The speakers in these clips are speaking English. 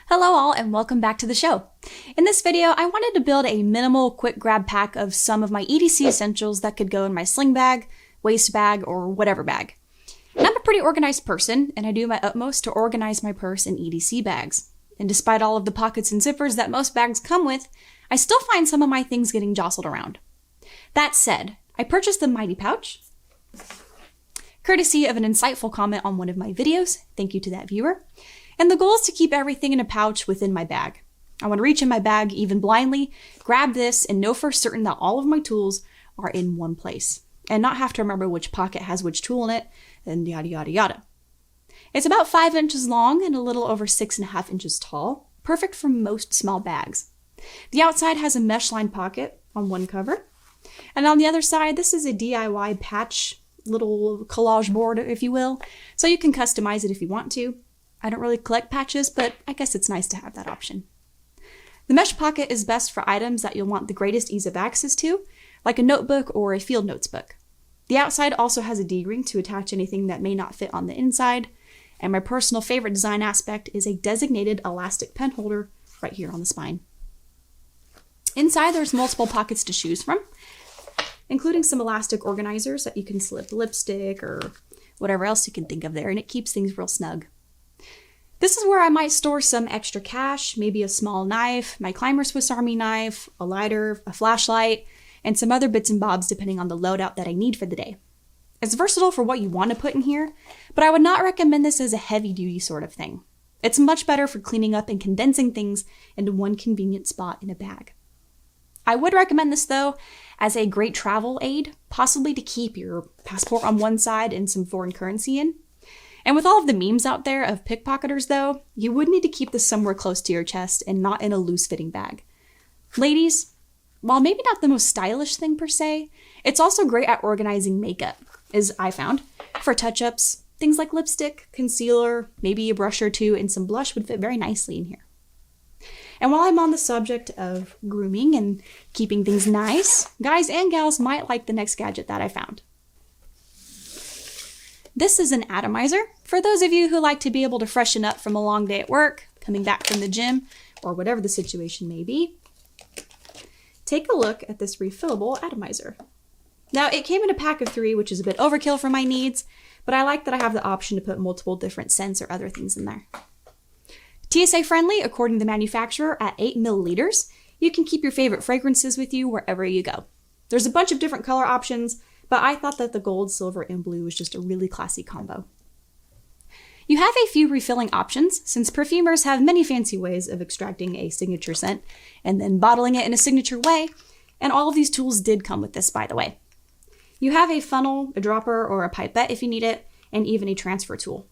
Hello all and welcome back to the show. In this video, I wanted to build a minimal quick grab pack of some of my EDC essentials that could go in my sling bag, waist bag, or whatever bag. And I'm a pretty organized person and I do my utmost to organize my purse in EDC bags. And despite all of the pockets and zippers that most bags come with, I still find some of my things getting jostled around. That said, I purchased the Mighty Pouch, courtesy of an insightful comment on one of my videos. Thank you to that viewer. And the goal is to keep everything in a pouch within my bag. I want to reach in my bag even blindly, grab this, and know for certain that all of my tools are in one place, and not have to remember which pocket has which tool in it, and yada yada yada. It's about 5 inches long and a little over 6.5 inches tall, perfect for most small bags. The outside has a mesh-lined pocket on one cover, and on the other side, this is a DIY patch, little collage board, if you will, so you can customize it if you want to. I don't really collect patches, but I guess it's nice to have that option. The mesh pocket is best for items that you'll want the greatest ease of access to, like a notebook or a field notes book. The outside also has a D-ring to attach anything that may not fit on the inside, and my personal favorite design aspect is a designated elastic pen holder right here on the spine. Inside there's multiple pockets to choose from, including some elastic organizers that you can slip lipstick or whatever else you can think of there, and it keeps things real snug. This is where I might store some extra cash, maybe a small knife, my climber Swiss Army knife, a lighter, a flashlight, and some other bits and bobs depending on the loadout that I need for the day. It's versatile for what you want to put in here, but I would not recommend this as a heavy-duty sort of thing. It's much better for cleaning up and condensing things into one convenient spot in a bag. I would recommend this though as a great travel aid, possibly to keep your passport on one side and some foreign currency in. And with all of the memes out there of pickpocketers though, you would need to keep this somewhere close to your chest and not in a loose-fitting bag. Ladies, while maybe not the most stylish thing per se, it's also great at organizing makeup, as I found. For touch-ups, things like lipstick, concealer, maybe a brush or two, and some blush would fit very nicely in here. And while I'm on the subject of grooming and keeping things nice, guys and gals might like the next gadget that I found. This is an Atomizer, for those of you who like to be able to freshen up from a long day at work, coming back from the gym, or whatever the situation may be. Take a look at this refillable Atomizer. Now, it came in a pack of 3, which is a bit overkill for my needs, but I like that I have the option to put multiple different scents or other things in there. TSA friendly, according to the manufacturer, at 8 milliliters. You can keep your favorite fragrances with you wherever you go. There's a bunch of different color options, but I thought that the gold, silver, and blue was just a really classy combo. You have a few refilling options, since perfumers have many fancy ways of extracting a signature scent and then bottling it in a signature way, and all of these tools did come with this, by the way. You have a funnel, a dropper, or a pipette if you need it, and even a transfer tool.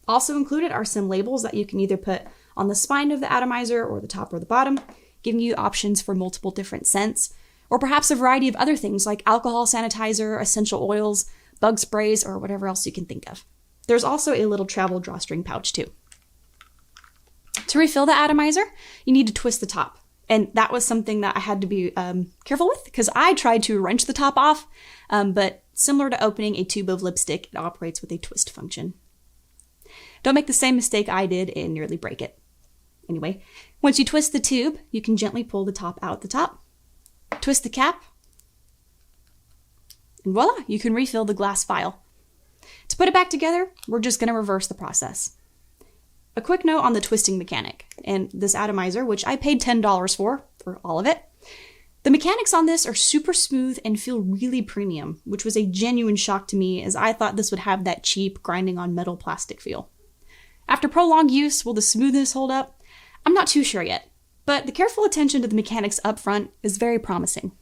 Also included are some labels that you can either put on the spine of the Atomizer or the top or the bottom, giving you options for multiple different scents, or perhaps a variety of other things like alcohol sanitizer, essential oils, bug sprays, or whatever else you can think of. There's also a little travel drawstring pouch too. To refill the Atomizer, you need to twist the top. And that was something that I had to be careful with because I tried to wrench the top off, but similar to opening a tube of lipstick, it operates with a twist function. Don't make the same mistake I did and nearly break it. Anyway, once you twist the tube, you can gently pull the top out the top. Twist the cap, and voila, you can refill the glass vial. To put it back together, we're just going to reverse the process. A quick note on the twisting mechanic, and this Atomizer, which I paid $10 for all of it. The mechanics on this are super smooth and feel really premium, which was a genuine shock to me as I thought this would have that cheap grinding on metal plastic feel. After prolonged use, will the smoothness hold up? I'm not too sure yet. But the careful attention to the mechanics up front is very promising.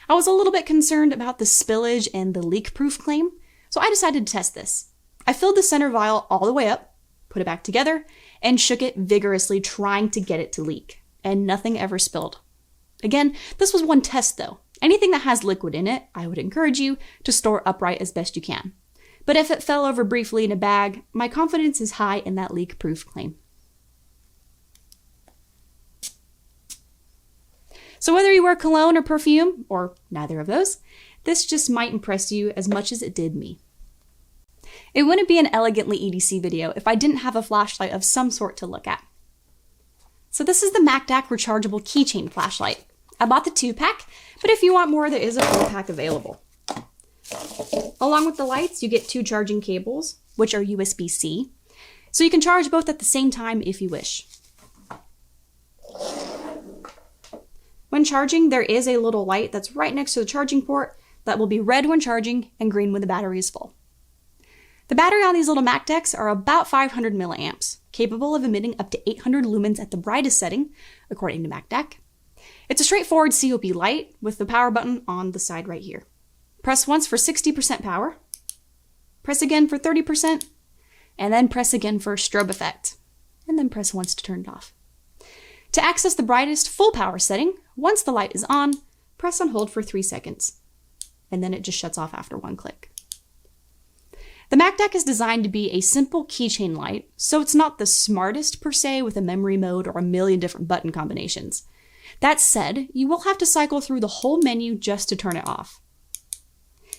I was a little bit concerned about the spillage and the leak-proof claim, so I decided to test this. I filled the center vial all the way up, put it back together, and shook it vigorously trying to get it to leak, and nothing ever spilled. Again, this was one test though. Anything that has liquid in it, I would encourage you to store upright as best you can. But if it fell over briefly in a bag, my confidence is high in that leak-proof claim. So whether you wear cologne or perfume, or neither of those, this just might impress you as much as it did me. It wouldn't be an Elegantly EDC video if I didn't have a flashlight of some sort to look at. So this is the MAKDAK rechargeable keychain flashlight. I bought the 2-pack, but if you want more, there is a 4-pack available. Along with the lights, you get 2 charging cables, which are USB-C, so you can charge both at the same time if you wish. When charging, there is a little light that's right next to the charging port that will be red when charging and green when the battery is full. The battery on these little MAKDAKs are about 500 milliamps, capable of emitting up to 800 lumens at the brightest setting, according to MAKDAK. It's a straightforward COP light with the power button on the side right here. Press once for 60% power, press again for 30%, and then press again for a strobe effect, and then press once to turn it off. To access the brightest full power setting, once the light is on, press on hold for 3 seconds, and then it just shuts off after 1 click. The MAKDAK is designed to be a simple keychain light, so it's not the smartest per se with a memory mode or a million different button combinations. That said, you will have to cycle through the whole menu just to turn it off.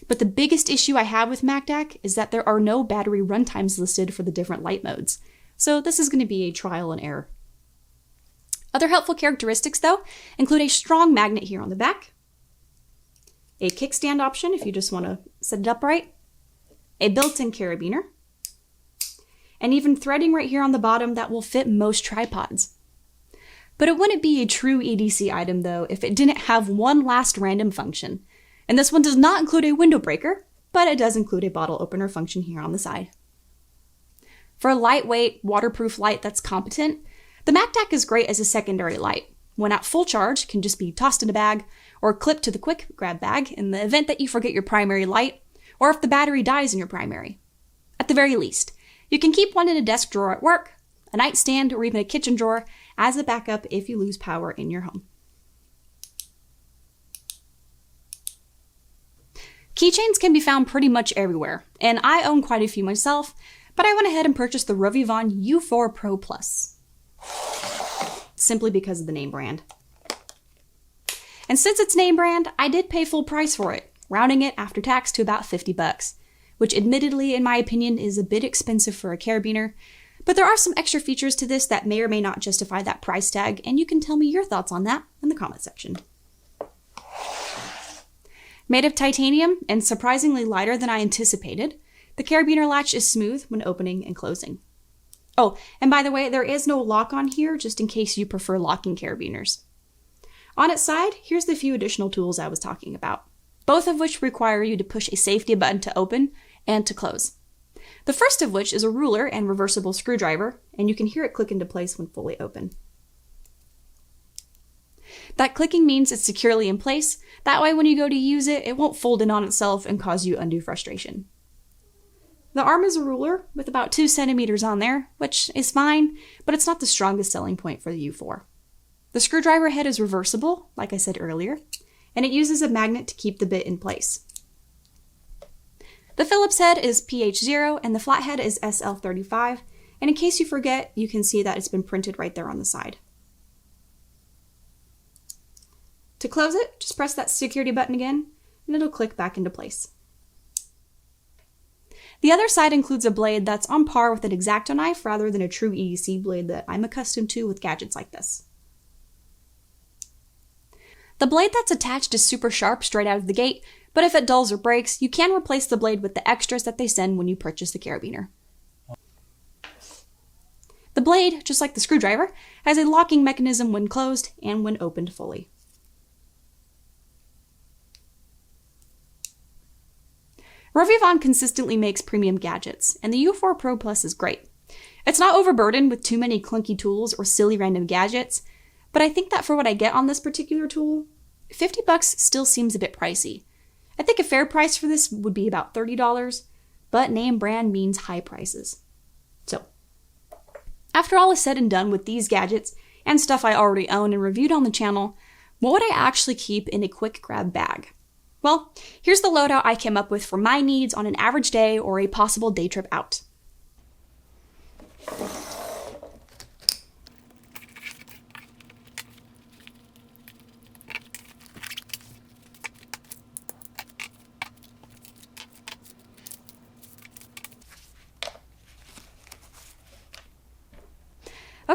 But the biggest issue I have with MAKDAK is that there are no battery runtimes listed for the different light modes, so this is going to be a trial and error. Other helpful characteristics, though, include a strong magnet here on the back, a kickstand option if you just want to set it upright, a built-in carabiner, and even threading right here on the bottom that will fit most tripods. But it wouldn't be a true EDC item, though, if it didn't have one last random function. And this one does not include a window breaker, but it does include a bottle opener function here on the side. For a lightweight, waterproof light that's competent, the MAKDAK is great as a secondary light. When at full charge, can just be tossed in a bag or clipped to the quick grab bag in the event that you forget your primary light, or if the battery dies in your primary. At the very least, you can keep one in a desk drawer at work, a nightstand, or even a kitchen drawer as a backup if you lose power in your home. Keychains can be found pretty much everywhere, and I own quite a few myself, but I went ahead and purchased the RovyVon U4 Pro Plus, simply because of the name brand. And since it's name brand, I did pay full price for it, rounding it after tax to about $50, which admittedly, in my opinion, is a bit expensive for a carabiner, but there are some extra features to this that may or may not justify that price tag, and you can tell me your thoughts on that in the comment section. Made of titanium and surprisingly lighter than I anticipated, the carabiner latch is smooth when opening and closing. Oh, and by the way, there is no lock on here, just in case you prefer locking carabiners. On its side, here's the few additional tools I was talking about, both of which require you to push a safety button to open and to close. The first of which is a ruler and reversible screwdriver, and you can hear it click into place when fully open. That clicking means it's securely in place. That way when you go to use it, it won't fold in on itself and cause you undue frustration. The arm is a ruler with about 2 centimeters on there, which is fine, but it's not the strongest selling point for the U4. The screwdriver head is reversible, like I said earlier, and it uses a magnet to keep the bit in place. The Phillips head is PH0 and the flathead is SL35, and in case you forget, you can see that it's been printed right there on the side. To close it, just press that security button again, and it'll click back into place. The other side includes a blade that's on par with an X-Acto knife rather than a true EDC blade that I'm accustomed to with gadgets like this. The blade that's attached is super sharp straight out of the gate, but if it dulls or breaks, you can replace the blade with the extras that they send when you purchase the carabiner. The blade, just like the screwdriver, has a locking mechanism when closed and when opened fully. RovyVon consistently makes premium gadgets, and the U4 Pro Plus is great. It's not overburdened with too many clunky tools or silly random gadgets, but I think that for what I get on this particular tool, $50 still seems a bit pricey. I think a fair price for this would be about $30, but name brand means high prices. So, after all is said and done with these gadgets and stuff I already own and reviewed on the channel, what would I actually keep in a quick grab bag? Well, here's the loadout I came up with for my needs on an average day or a possible day trip out.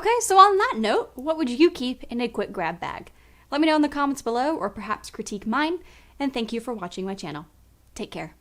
Okay, so on that note, what would you keep in a quick grab bag? Let me know in the comments below, or perhaps critique mine, and thank you for watching my channel. Take care.